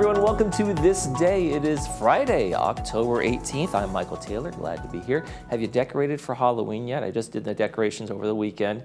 everyone. Welcome to This Day. It is Friday, October 18th. I'm Michael Taylor. Glad to be here. Have you decorated for Halloween yet? I just did the decorations over the weekend.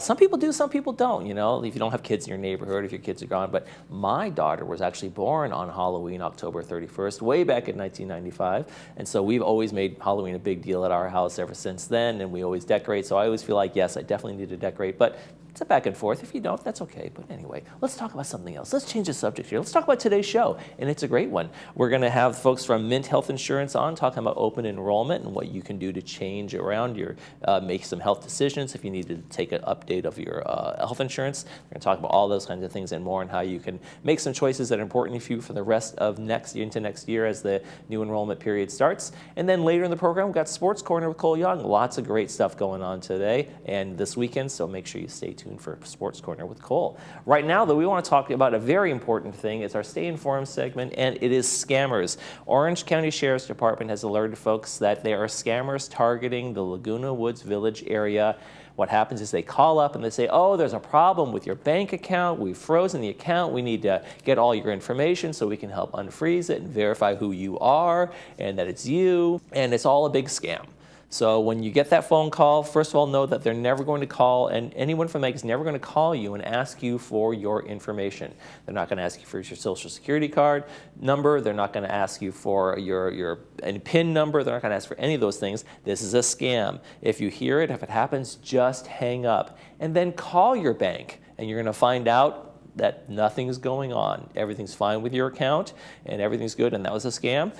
Some people do, some people don't, you know, if you don't have kids in your neighborhood, if your kids are gone. But my daughter was actually born on Halloween, October 31st, way back in 1995. And so we've always made Halloween a big deal at our house ever since then, and we always decorate. So I always feel like, yes, I definitely need to decorate. But it's a back and forth. If you don't, that's okay. But anyway, let's talk about something else. Let's change the subject here. Let's talk about today's show, and it's a great one. We're going to have folks from Mint Health Insurance on talking about open enrollment and what you can do to change around your, make some health decisions if you need to take an update of your health insurance. We're going to talk about all those kinds of things and more, and how you can make some choices that are important to you for the rest of next year as the new enrollment period starts. And then later in the program, we've got Sports Corner with Cole Young. Lots of great stuff going on today and this weekend, so make sure you stay tuned for Sports Corner with Cole. Right now, though, we want to talk about a very important thing. It's our Stay Informed segment, and it is scammers. Orange County Sheriff's Department has alerted folks that there are scammers targeting the Laguna Woods Village area. What happens is they call up and they say, oh, there's a problem with your bank account. We've frozen the account. We need to get all your information so we can help unfreeze it and verify who you are and that it's you. And it's all a big scam. So when you get that phone call, first of all, know that they're never going to call, and anyone from the bank is never going to call you and ask you for your information. They're not going to ask you for your social security card number. They're not going to ask you for your PIN number. They're not going to ask for any of those things. This is a scam. If you hear it, if it happens, just hang up and then call your bank, and you're going to find out that nothing's going on. Everything's fine with your account and everything's good, and that was a scam.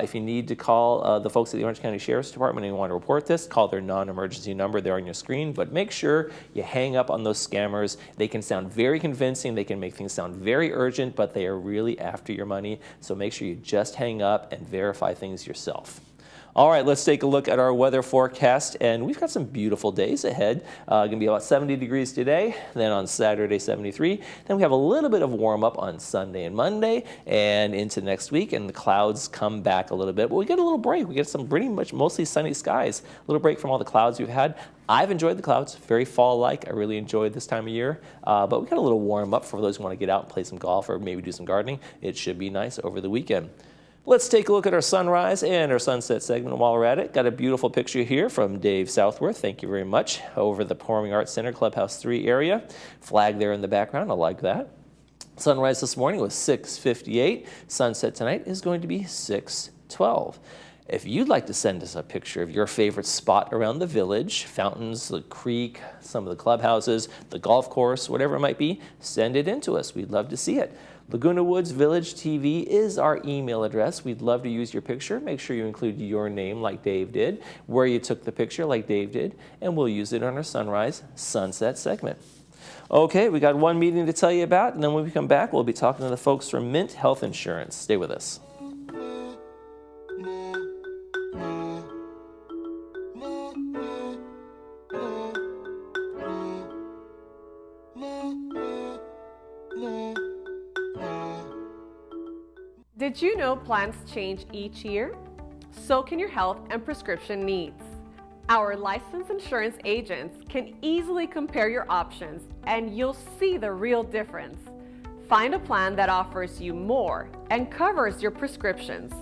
If you need to call the folks at the Orange County Sheriff's Department and you want to report this, call their non-emergency number there on your screen, but make sure you hang up on those scammers. They can sound very convincing, they can make things sound very urgent, but they are really after your money, so make sure you just hang up and verify things yourself. All right, let's take a look at our weather forecast, and we've got some beautiful days ahead. Going to be about 70 degrees today, then on Saturday 73. Then we have a little bit of warm up on Sunday and Monday and into next week, and the clouds come back a little bit, but we get a little break. We get some pretty much mostly sunny skies, a little break from all the clouds we've had. I've enjoyed the clouds, very fall-like. I really enjoyed this time of year, but we got a little warm up for those who want to get out and play some golf or maybe do some gardening. It should be nice over the weekend. Let's take a look at our sunrise and our sunset segment while we're at it. Got a beautiful picture here from Dave Southworth. Thank you very much. Over the Performing Arts Center, Clubhouse 3 area. Flag there in the background. I like that. Sunrise this morning was 6:58. Sunset tonight is going to be 6:12. If you'd like to send us a picture of your favorite spot around the village, fountains, the creek, some of the clubhouses, the golf course, whatever it might be, send it in to us. We'd love to see it. Laguna Woods Village TV is our email address. We'd love to use your picture. Make sure you include your name like Dave did, where you took the picture like Dave did, and we'll use it on our sunrise sunset segment. Okay, we got one meeting to tell you about, and then when we come back, we'll be talking to the folks from Mint Health Insurance. Stay with us. Did you know plans change each year? So can your health and prescription needs. Our licensed insurance agents can easily compare your options, and you'll see the real difference. Find a plan that offers you more and covers your prescriptions.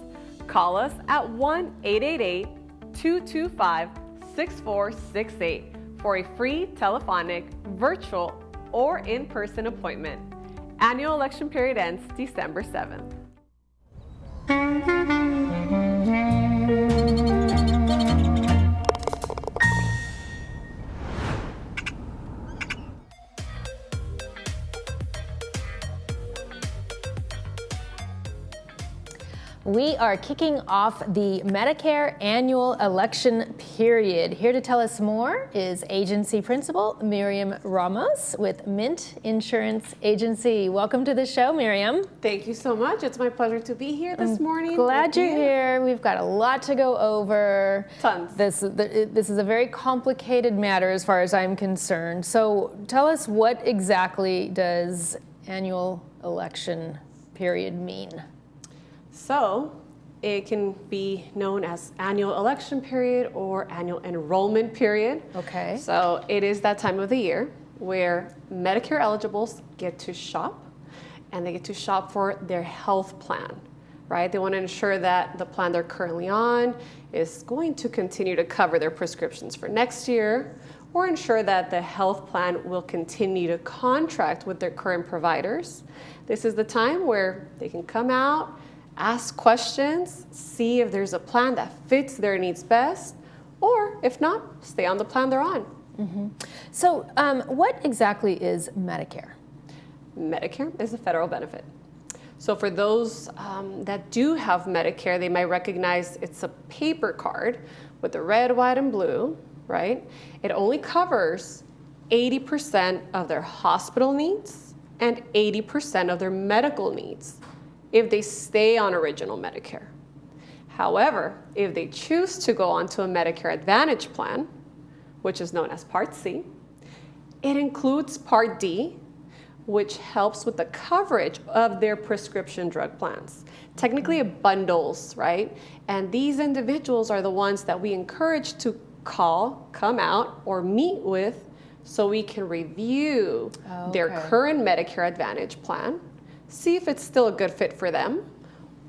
Call us at 1-888-225-6468 for a free telephonic, virtual, or in-person appointment. Annual election period ends December 7th. We are kicking off the Medicare annual election period. Here to tell us more is Agency Principal Miriam Ramos with Mint Insurance Agency. Welcome to the show, Miriam. Thank you so much. It's my pleasure to be here this morning. Glad you're here. We've got a lot to go over. Tons. This is a very complicated matter as far as I'm concerned. So tell us, what exactly does annual election period mean? So it can be known as annual election period or annual enrollment period. Okay. So it is that time of the year where Medicare eligibles get to shop and they get to shop for their health plan, right? They want to ensure that the plan they're currently on is going to continue to cover their prescriptions for next year, or ensure that the health plan will continue to contract with their current providers. This is the time where they can come out, ask questions, see if there's a plan that fits their needs best, or if not, stay on the plan they're on. So what exactly is Medicare? Medicare is a federal benefit. So for those that do have Medicare, they might recognize it's a paper card with the red, white, and blue, right? It only covers 80% of their hospital needs and 80% of their medical needs if they stay on original Medicare. However, if they choose to go onto a Medicare Advantage plan, which is known as Part C, it includes Part D, which helps with the coverage of their prescription drug plans. Technically, it bundles, right? And these individuals are the ones that we encourage to call, come out, or meet with so we can review their current Medicare Advantage plan, see if it's still a good fit for them,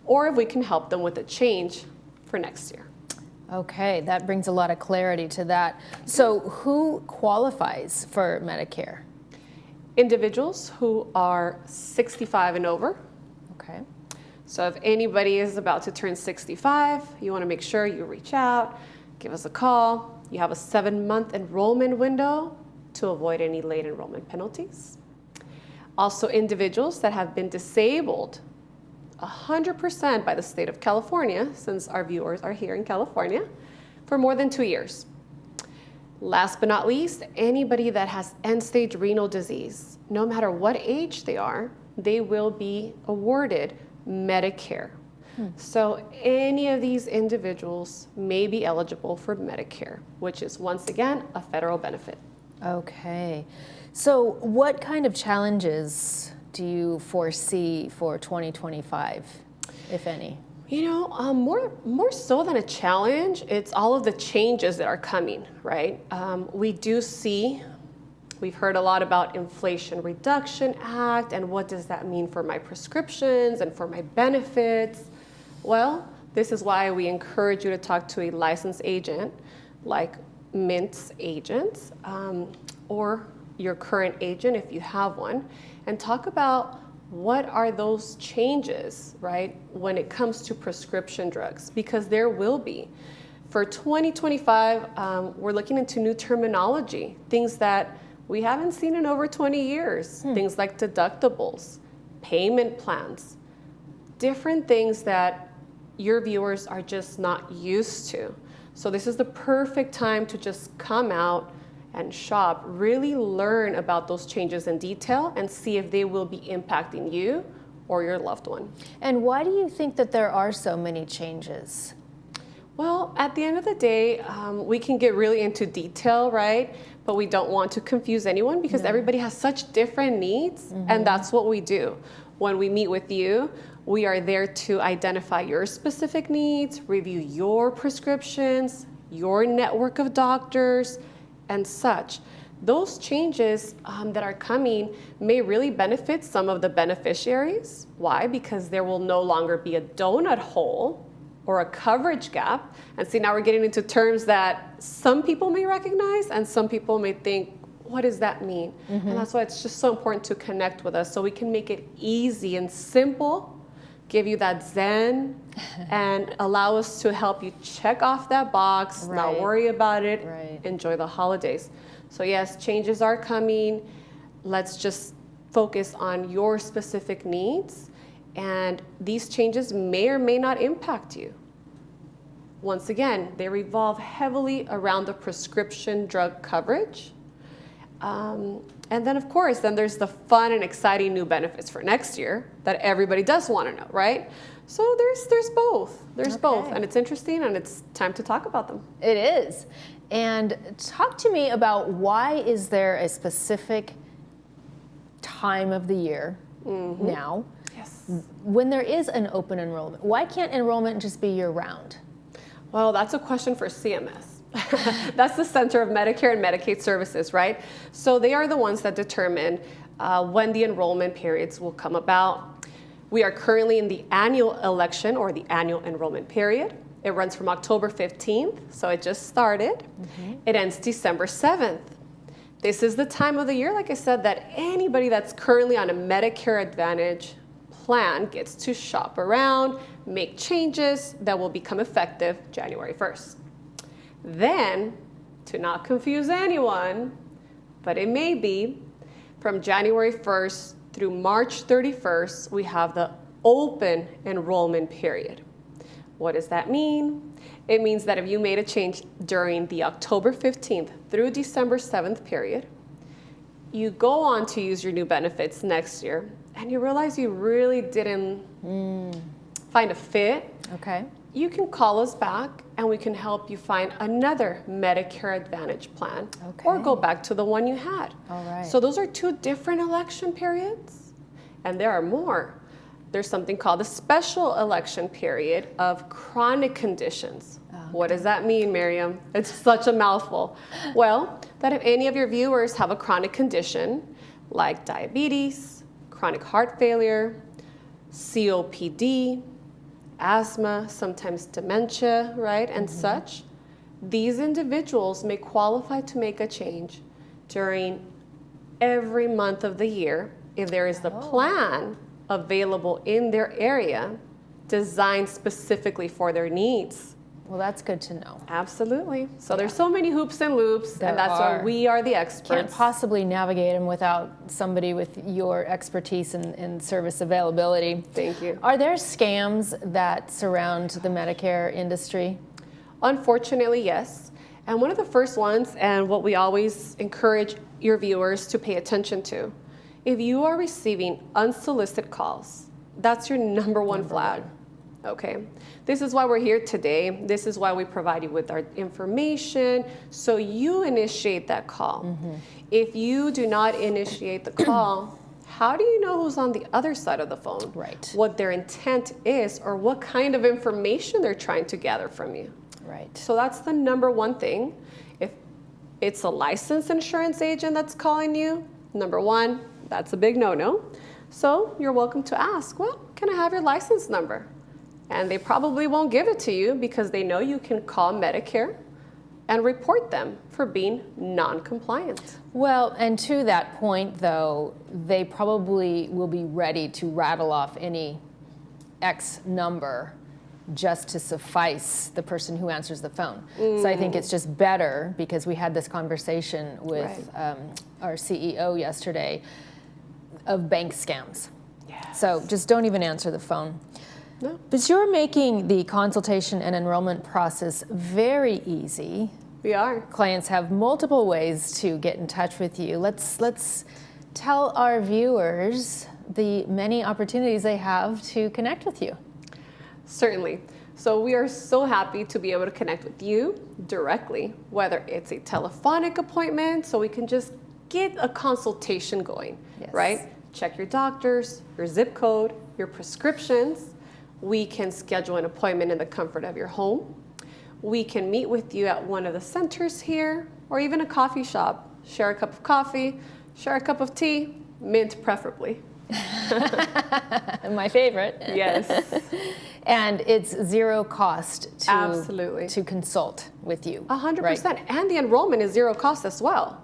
or if we can help them with a change for next year. Okay, that brings a lot of clarity to that. So who qualifies for Medicare? Individuals who are 65 and over. Okay. So if anybody is about to turn 65, you want to make sure you reach out, give us a call. You have a 7-month enrollment window to avoid any late enrollment penalties. Also, individuals that have been disabled 100% by the state of California, since our viewers are here in California, for more than 2 years. Last but not least, anybody that has end-stage renal disease, no matter what age they are, they will be awarded Medicare. So any of these individuals may be eligible for Medicare, which is once again a federal benefit. Okay. So what kind of challenges do you foresee for 2025, if any? You know, more so than a challenge, it's all of the changes that are coming, right? We've heard a lot about Inflation Reduction Act and what does that mean for my prescriptions and for my benefits. Well, this is why we encourage you to talk to a licensed agent like Mint's agents or your current agent if you have one, and talk about what are those changes, right, when it comes to prescription drugs, because there will be. For 2025, we're looking into new terminology, things that we haven't seen in over 20 years, things like deductibles, payment plans, different things that your viewers are just not used to. So this is the perfect time to just come out and shop, really learn about those changes in detail and see if they will be impacting you or your loved one. And why do you think that there are so many changes? Well, at the end of the day, we can get really into detail, right? But we don't want to confuse anyone because everybody has such different needs, and that's what we do. When we meet with you, we are there to identify your specific needs, review your prescriptions, your network of doctors, and such. Those changes that are coming may really benefit some of the beneficiaries. Why? Because there will no longer be a donut hole or a coverage gap. And see, now we're getting into terms that some people may recognize and some people may think, what does that mean? And that's why it's just so important to connect with us so we can make it easy and simple, give you that zen, and allow us to help you check off that box, not worry about it, enjoy the holidays. So yes, changes are coming. Let's just focus on your specific needs, and these changes may or may not impact you. Once again, they revolve heavily around the prescription drug coverage. And then, of course, then there's the fun and exciting new benefits for next year that everybody does want to know, right? So there's both. There's both. And it's interesting, and it's time to talk about them. It is. And talk to me about why is there a specific time of the year now when there is an open enrollment? Why can't enrollment just be year-round? Well, that's a question for CMS. That's the Center of Medicare and Medicaid Services, right? So they are the ones that determine when the enrollment periods will come about. We are currently in the annual election or the annual enrollment period. It runs from October 15th, so it just started. It ends December 7th. This is the time of the year, like I said, that anybody that's currently on a Medicare Advantage plan gets to shop around, make changes that will become effective January 1st. Then, to not confuse anyone, but it may be, from January 1st through March 31st, we have the open enrollment period. What does that mean? It means that if you made a change during the October 15th through December 7th period, you go on to use your new benefits next year, and you realize you really didn't find a fit, Okay. you can call us back and we can help you find another Medicare Advantage plan or go back to the one you had. All right. So those are two different election periods, and there are more. There's something called a special election period of chronic conditions. What does that mean, Miriam? It's such a mouthful. Well, that if any of your viewers have a chronic condition like diabetes, chronic heart failure, COPD, asthma, sometimes dementia, right, and such, these individuals may qualify to make a change during every month of the year if there is a plan available in their area designed specifically for their needs. Well, that's good to know. Absolutely. So there's so many hoops and loops, and that's why we are the experts. Can't possibly navigate them without somebody with your expertise and service availability. Thank you. Are there scams that surround the Medicare industry? Unfortunately, yes. And one of the first ones, and what we always encourage your viewers to pay attention to, if you are receiving unsolicited calls, that's your number one flag. Okay, this is why we're here today. This is why we provide you with our information, so you initiate that call. If you do not initiate the call, how do you know who's on the other side of the phone? Right. What their intent is, or what kind of information they're trying to gather from you. Right. So that's the number one thing. If it's a licensed insurance agent that's calling you, number one, that's a big no-no. So you're welcome to ask, well, can I have your license number? And they probably won't give it to you because they know you can call Medicare and report them for being non-compliant. Well, and to that point, though, they probably will be ready to rattle off any X number just to suffice the person who answers the phone. So I think it's just better, because we had this conversation with our CEO yesterday, of bank scams. Yes. So just don't even answer the phone. No. But you're making the consultation and enrollment process very easy. We are. Clients have multiple ways to get in touch with you. Let's tell our viewers the many opportunities they have to connect with you. Certainly. So we are so happy to be able to connect with you directly, whether it's a telephonic appointment, so we can just get a consultation going, right? Check your doctors, your zip code, your prescriptions. We can schedule an appointment in the comfort of your home. We can meet with you at one of the centers here, or even a coffee shop. Share a cup of coffee, share a cup of tea, mint preferably. My favorite. Yes. And it's zero cost to consult with you. 100%. Right? And the enrollment is zero cost as well.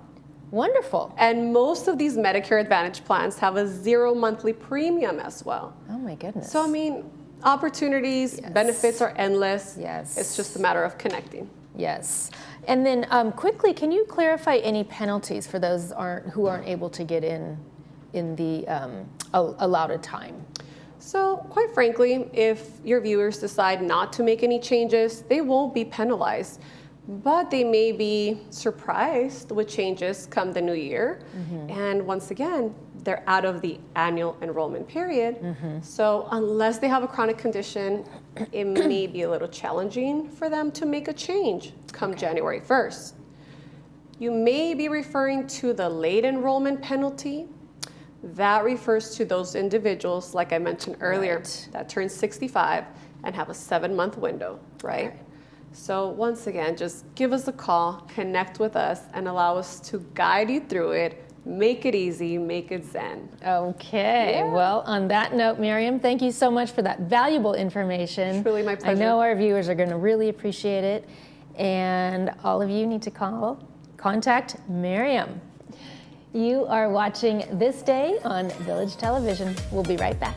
Wonderful. And most of these Medicare Advantage plans have a 0 monthly premium as well. Oh my goodness. So I mean, opportunities, benefits are endless. Yes. It's just a matter of connecting. Yes. And then quickly, can you clarify any penalties for those who aren't able to get in the allotted time? So quite frankly, if your viewers decide not to make any changes, they won't be penalized, but they may be surprised with changes come the new year. And once again, they're out of the annual enrollment period. So unless they have a chronic condition, it may be a little challenging for them to make a change come January 1st. You may be referring to the late enrollment penalty. That refers to those individuals, like I mentioned earlier, that turn 65 and have a 7-month window, right? So once again, just give us a call, connect with us, and allow us to guide you through it Make it easy, make it zen. Okay, Yeah. well, on that note, Miriam, thank you so much for that valuable information. It's really my pleasure. I know our viewers are going to really appreciate it, and all of you need to contact Miriam. You are watching This Day on Village Television. We'll be right back.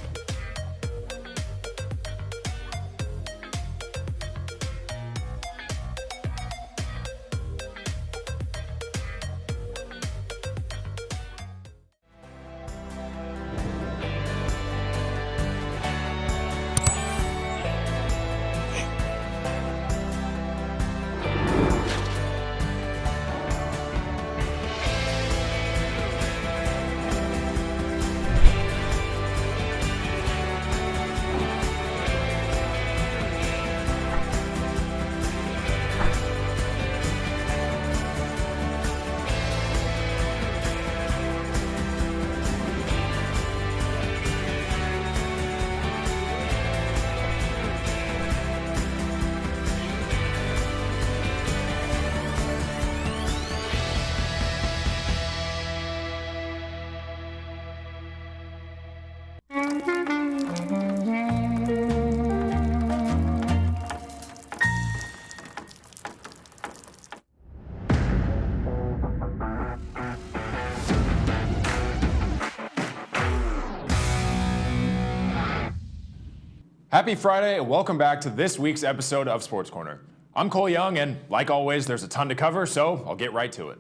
Happy Friday and welcome back to this week's episode of Sports Corner. I'm Cole Young and like always there's a ton to cover, so I'll get right to it.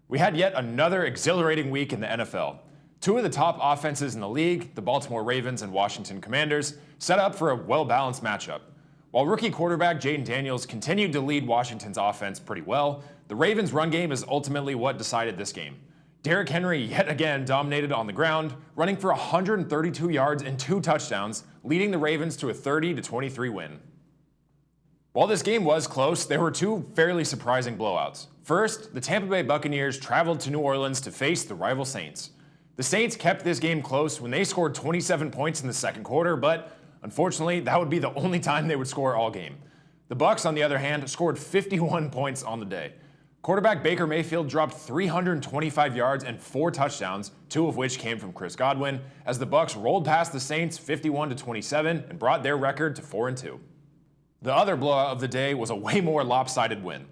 We had yet another exhilarating week in the NFL. Two of the top offenses in the league, the Baltimore Ravens and Washington Commanders, set up for a well-balanced matchup. While rookie quarterback Jaden Daniels continued to lead Washington's offense pretty well, the Ravens' run game is ultimately what decided this game. Derrick Henry yet again dominated on the ground, running for 132 yards and 2 touchdowns, leading the Ravens to a 30-23 win. While this game was close, there were two fairly surprising blowouts. First, the Tampa Bay Buccaneers traveled to New Orleans to face the rival Saints. The Saints kept this game close when they scored 27 points in the second quarter, but unfortunately, that would be the only time they would score all game. The Bucs, on the other hand, scored 51 points on the day. Quarterback Baker Mayfield dropped 325 yards and 4 touchdowns, 2 of which came from Chris Godwin, as the Bucs rolled past the Saints 51-27 and brought their record to 4-2. The other blowout of the day was a way more lopsided win.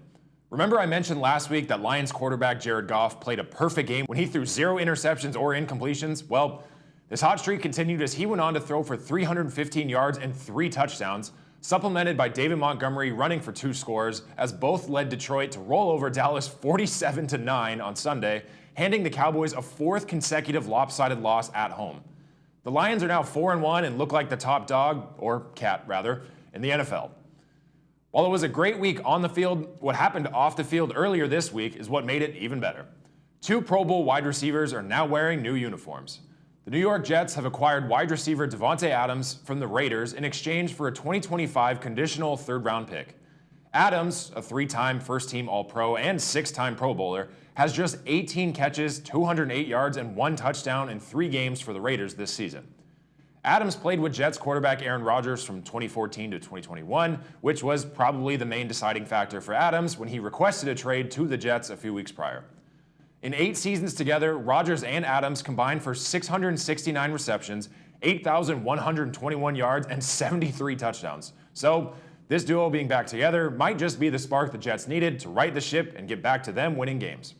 Remember I mentioned last week that Lions quarterback Jared Goff played a perfect game when he threw 0 interceptions or incompletions? Well, this hot streak continued as he went on to throw for 315 yards and 3 touchdowns, supplemented by David Montgomery running for 2 scores, as both led Detroit to roll over Dallas 47-9 on Sunday, handing the Cowboys a 4th consecutive lopsided loss at home. The Lions are now 4-1 and look like the top dog, or cat rather, in the NFL. While it was a great week on the field, what happened off the field earlier this week is what made it even better. 2 Pro Bowl wide receivers are now wearing new uniforms. The New York Jets have acquired wide receiver Davante Adams from the Raiders in exchange for a 2025 conditional 3rd-round pick. Adams, a 3-time first-team All-Pro and 6-time Pro Bowler, has just 18 catches, 208 yards, and 1 touchdown in 3 games for the Raiders this season. Adams played with Jets quarterback Aaron Rodgers from 2014 to 2021, which was probably the main deciding factor for Adams when he requested a trade to the Jets a few weeks prior. In 8 seasons together, Rodgers and Adams combined for 669 receptions, 8,121 yards, and 73 touchdowns. So, this duo being back together might just be the spark the Jets needed to right the ship and get back to them winning games.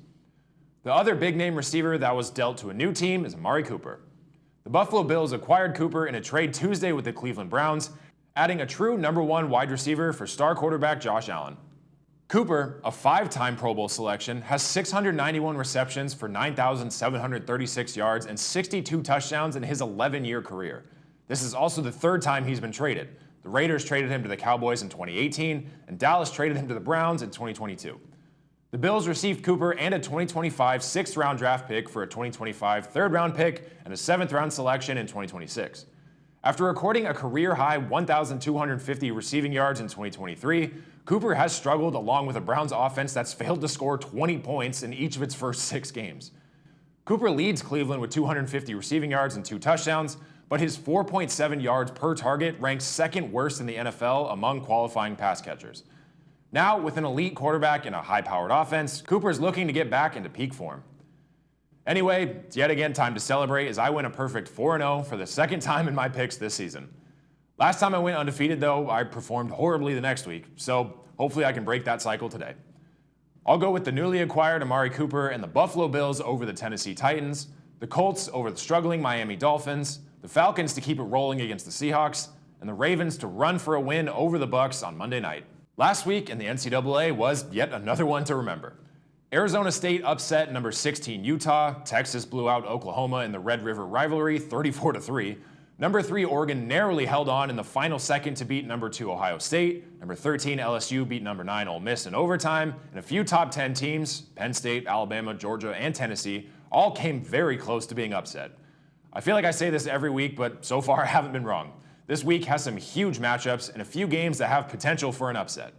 The other big-name receiver that was dealt to a new team is Amari Cooper. The Buffalo Bills acquired Cooper in a trade Tuesday with the Cleveland Browns, adding a true number 1 wide receiver for star quarterback Josh Allen. Cooper, a 5-time Pro Bowl selection, has 691 receptions for 9,736 yards and 62 touchdowns in his 11-year career. This is also the 3rd time he's been traded. The Raiders traded him to the Cowboys in 2018, and Dallas traded him to the Browns in 2022. The Bills received Cooper and a 2025 6th-round draft pick for a 2025 3rd-round pick and a 7th-round selection in 2026. After recording a career-high 1,250 receiving yards in 2023, Cooper has struggled along with a Browns offense that's failed to score 20 points in each of its first 6 games. Cooper leads Cleveland with 250 receiving yards and 2 touchdowns, but his 4.7 yards per target ranks 2nd worst in the NFL among qualifying pass catchers. Now, with an elite quarterback and a high-powered offense, Cooper is looking to get back into peak form. Anyway, it's yet again time to celebrate as I win a perfect 4-0 for the second time in my picks this season. Last time I went undefeated though, I performed horribly the next week, so hopefully I can break that cycle today. I'll go with the newly acquired Amari Cooper and the Buffalo Bills over the Tennessee Titans, the Colts over the struggling Miami Dolphins, the Falcons to keep it rolling against the Seahawks, and the Ravens to run for a win over the Bucs on Monday night. Last week in the NCAA was yet another one to remember. Arizona State upset number 16 Utah, Texas blew out Oklahoma in the Red River rivalry 34-3. Number 3 Oregon narrowly held on in the final second to beat number 2 Ohio State. Number 13 LSU beat number 9 Ole Miss in overtime. And a few top 10 teams, Penn State, Alabama, Georgia, and Tennessee, all came very close to being upset. I feel like I say this every week, but so far I haven't been wrong. This week has some huge matchups and a few games that have potential for an upset.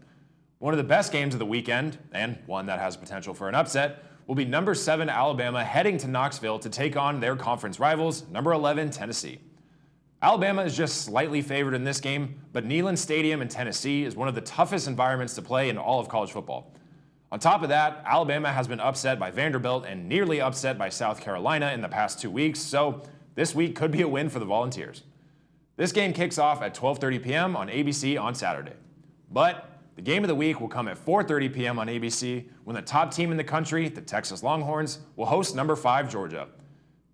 One of the best games of the weekend, and one that has potential for an upset, will be number 7 Alabama heading to Knoxville to take on their conference rivals, number 11 Tennessee. Alabama is just slightly favored in this game, but Neyland Stadium in Tennessee is one of the toughest environments to play in all of college football. On top of that, Alabama has been upset by Vanderbilt and nearly upset by South Carolina in the past 2 weeks, so this week could be a win for the Volunteers. This game kicks off at 12:30 p.m. on ABC on Saturday. But the game of the week will come at 4:30 p.m. on ABC when the top team in the country, the Texas Longhorns, will host number 5 Georgia.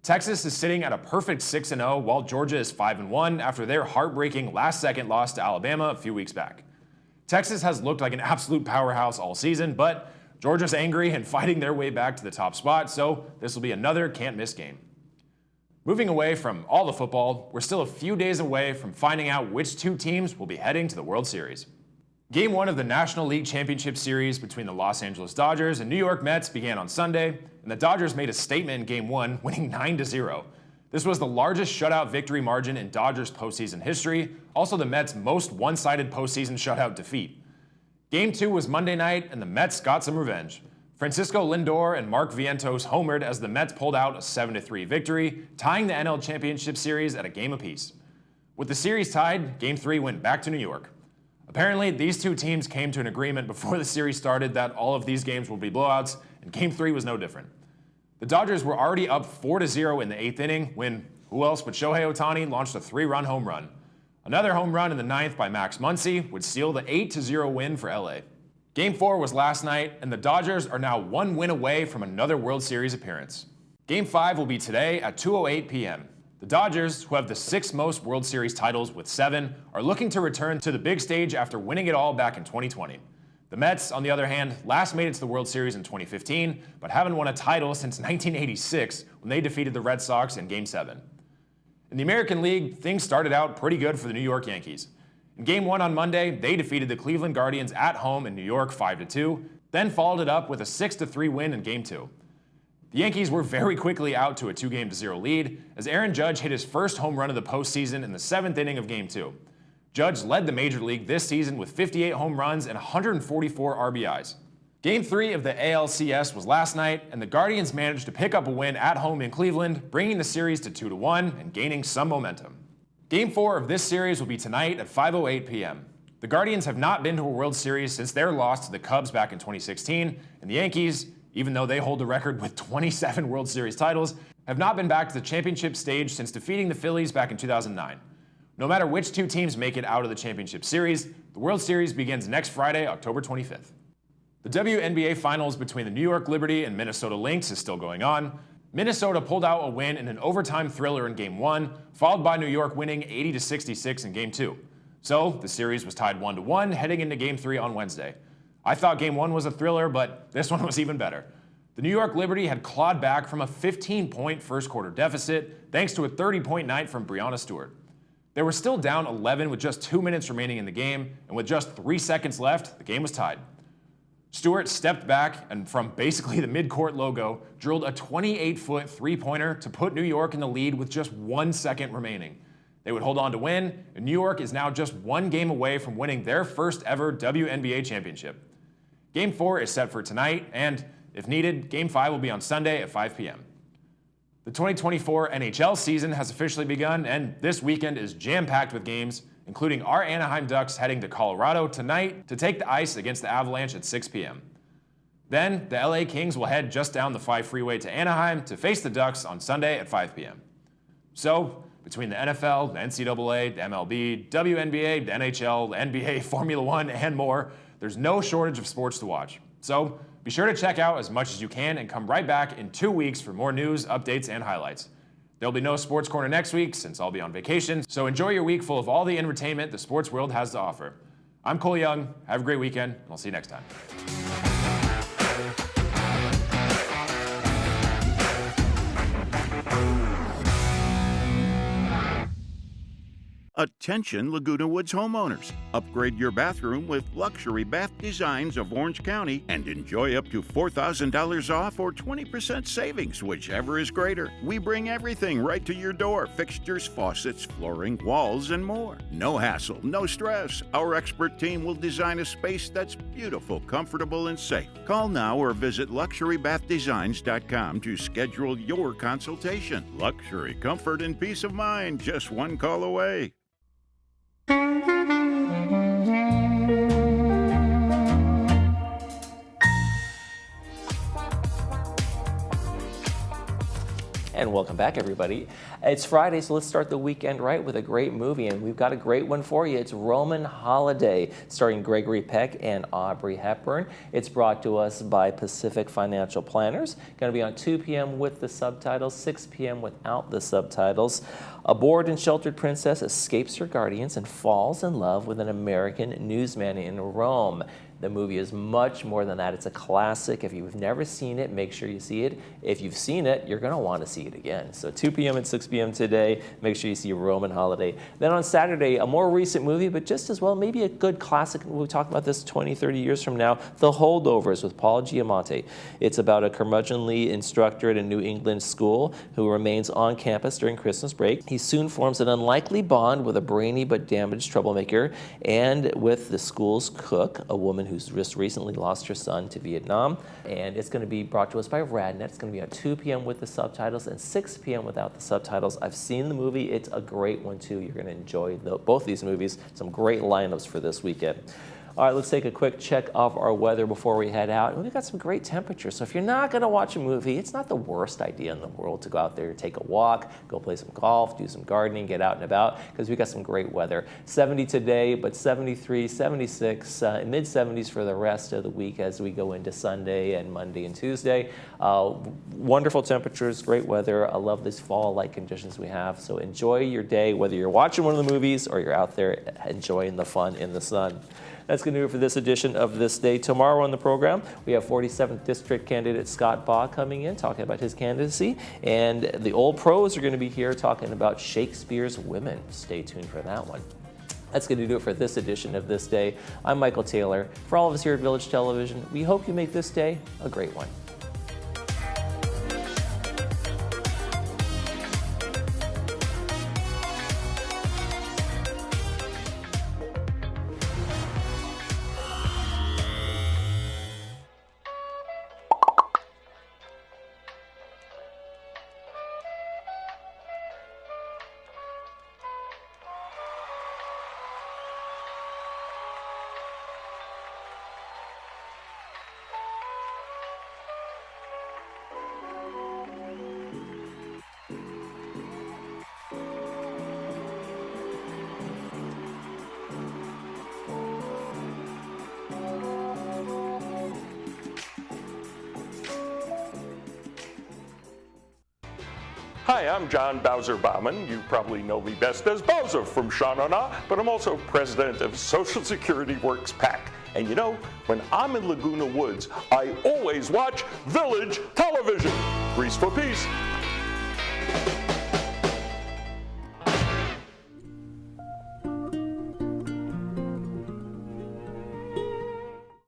Texas is sitting at a perfect 6-0 while Georgia is 5-1 after their heartbreaking last-second loss to Alabama a few weeks back. Texas has looked like an absolute powerhouse all season, but Georgia's angry and fighting their way back to the top spot, so this will be another can't-miss game. Moving away from all the football, we're still a few days away from finding out which 2 teams will be heading to the World Series. Game 1 of the National League Championship Series between the Los Angeles Dodgers and New York Mets began on Sunday, and the Dodgers made a statement in Game 1, winning 9-0. This was the largest shutout victory margin in Dodgers postseason history, also the Mets' most one-sided postseason shutout defeat. Game 2 was Monday night, and the Mets got some revenge. Francisco Lindor and Mark Vientos homered as the Mets pulled out a 7-3 victory, tying the NL Championship Series at a game apiece. With the series tied, Game 3 went back to New York. Apparently, these 2 teams came to an agreement before the series started that all of these games will be blowouts, and Game 3 was no different. The Dodgers were already up 4-0 in the 8th inning when who else but Shohei Ohtani launched a 3-run home run. Another home run in the 9th by Max Muncy would seal the 8-0 win for LA. Game 4 was last night, and the Dodgers are now 1 win away from another World Series appearance. Game 5 will be today at 2:08 p.m. The Dodgers, who have the 6th most World Series titles with 7, are looking to return to the big stage after winning it all back in 2020. The Mets, on the other hand, last made it to the World Series in 2015, but haven't won a title since 1986 when they defeated the Red Sox in Game 7. In the American League, things started out pretty good for the New York Yankees. In Game 1 on Monday, they defeated the Cleveland Guardians at home in New York 5-2, then followed it up with a 6-3 win in Game 2. The Yankees were very quickly out to a 2-0 lead as Aaron Judge hit his first home run of the postseason in the 7th inning of Game 2. Judge led the Major League this season with 58 home runs and 144 RBIs. Game 3 of the ALCS was last night, and the Guardians managed to pick up a win at home in Cleveland, bringing the series to 2-1 and gaining some momentum. Game 4 of this series will be tonight at 5:08 p.m. The Guardians have not been to a World Series since their loss to the Cubs back in 2016, and the Yankees, even though they hold the record with 27 World Series titles, have not been back to the championship stage since defeating the Phillies back in 2009. No matter which 2 teams make it out of the championship series, the World Series begins next Friday, October 25th. The WNBA Finals between the New York Liberty and Minnesota Lynx is still going on. Minnesota pulled out a win in an overtime thriller in Game 1, followed by New York winning 80-66 in Game 2. So the series was tied 1-1 heading into Game 3 on Wednesday. I thought Game 1 was a thriller, but this one was even better. The New York Liberty had clawed back from a 15-point first-quarter deficit thanks to a 30-point night from Breanna Stewart. They were still down 11 with just 2 minutes remaining in the game, and with just 3 seconds left, the game was tied. Stewart stepped back and from basically the midcourt logo, drilled a 28-foot three-pointer to put New York in the lead with just 1 second remaining. They would hold on to win, and New York is now just 1 game away from winning their first ever WNBA championship. Game 4 is set for tonight, and if needed, Game 5 will be on Sunday at 5 p.m. The 2024 NHL season has officially begun, and this weekend is jam-packed with games, including our Anaheim Ducks heading to Colorado tonight to take the ice against the Avalanche at 6 p.m. Then, the LA Kings will head just down the 5 freeway to Anaheim to face the Ducks on Sunday at 5 p.m. So, between the NFL, the NCAA, the MLB, WNBA, the NHL, the NBA, Formula One, and more, there's no shortage of sports to watch. So, be sure to check out as much as you can and come right back in 2 weeks for more news, updates, and highlights. There'll be no Sports Corner next week since I'll be on vacation, so enjoy your week full of all the entertainment the sports world has to offer. I'm Cole Young. Have a great weekend, and I'll see you next time. Attention Laguna Woods homeowners. Upgrade your bathroom with luxury bath designs of Orange County and enjoy up to $4,000 off or 20% savings, whichever is greater. We bring everything right to your door: fixtures, faucets, flooring, walls, and more. No hassle, no stress. Our expert team will design a space that's beautiful, comfortable, and safe. Call now or visit luxurybathdesigns.com to schedule your consultation. Luxury, comfort, and peace of mind, just one call away. And welcome back, everybody. It's Friday, so let's start the weekend right with a great movie, and we've got a great one for you. It's Roman Holiday, starring Gregory Peck and Audrey Hepburn. It's brought to us by Pacific Financial Planners. Going to be on 2 p.m. with the subtitles, 6 p.m. without the subtitles. A bored and sheltered princess escapes her guardians and falls in love with an American newsman in Rome. The movie is much more than that. It's a classic. If you've never seen it, make sure you see it. If you've seen it, you're going to want to see it again. So 2 p.m. and 6 p.m. today, make sure you see Roman Holiday. Then on Saturday, a more recent movie, but just as well, maybe a good classic. We'll talk about this 20, 30 years from now, The Holdovers with Paul Giamatti. It's about a curmudgeonly instructor at a New England school who remains on campus during Christmas break. He soon forms an unlikely bond with a brainy but damaged troublemaker and with the school's cook, a woman who's just recently lost her son to Vietnam. And it's going to be brought to us by RadNet. It's going to be at 2 p.m. with the subtitles and 6 p.m. without the subtitles. I've seen the movie. It's a great one, too. You're going to enjoy both these movies. Some great lineups for this weekend. All right, let's take a quick check of our weather before we head out. And we've got some great temperatures. So if you're not going to watch a movie, it's not the worst idea in the world to go out there, take a walk, go play some golf, do some gardening, get out and about, because we've got some great weather. 70 today, but 73, 76, mid-70s for the rest of the week as we go into Sunday and Monday and Tuesday. Wonderful temperatures, great weather. I love these fall-like conditions we have. So enjoy your day, whether you're watching one of the movies or you're out there enjoying the fun in the sun. That's going to do it for this edition of This Day. Tomorrow on the program, we have 47th District candidate Scott Baugh coming in, talking about his candidacy. And the old pros are going to be here talking about Shakespeare's women. Stay tuned for that one. That's going to do it for this edition of This Day. I'm Michael Taylor. For all of us here at Village Television, we hope you make this day a great one. Hi, I'm John Bowser Bauman. You probably know me best as Bowser from Sha Na Na, but I'm also president of Social Security Works PAC. And you know, when I'm in Laguna Woods, I always watch Village Television. Grease for peace.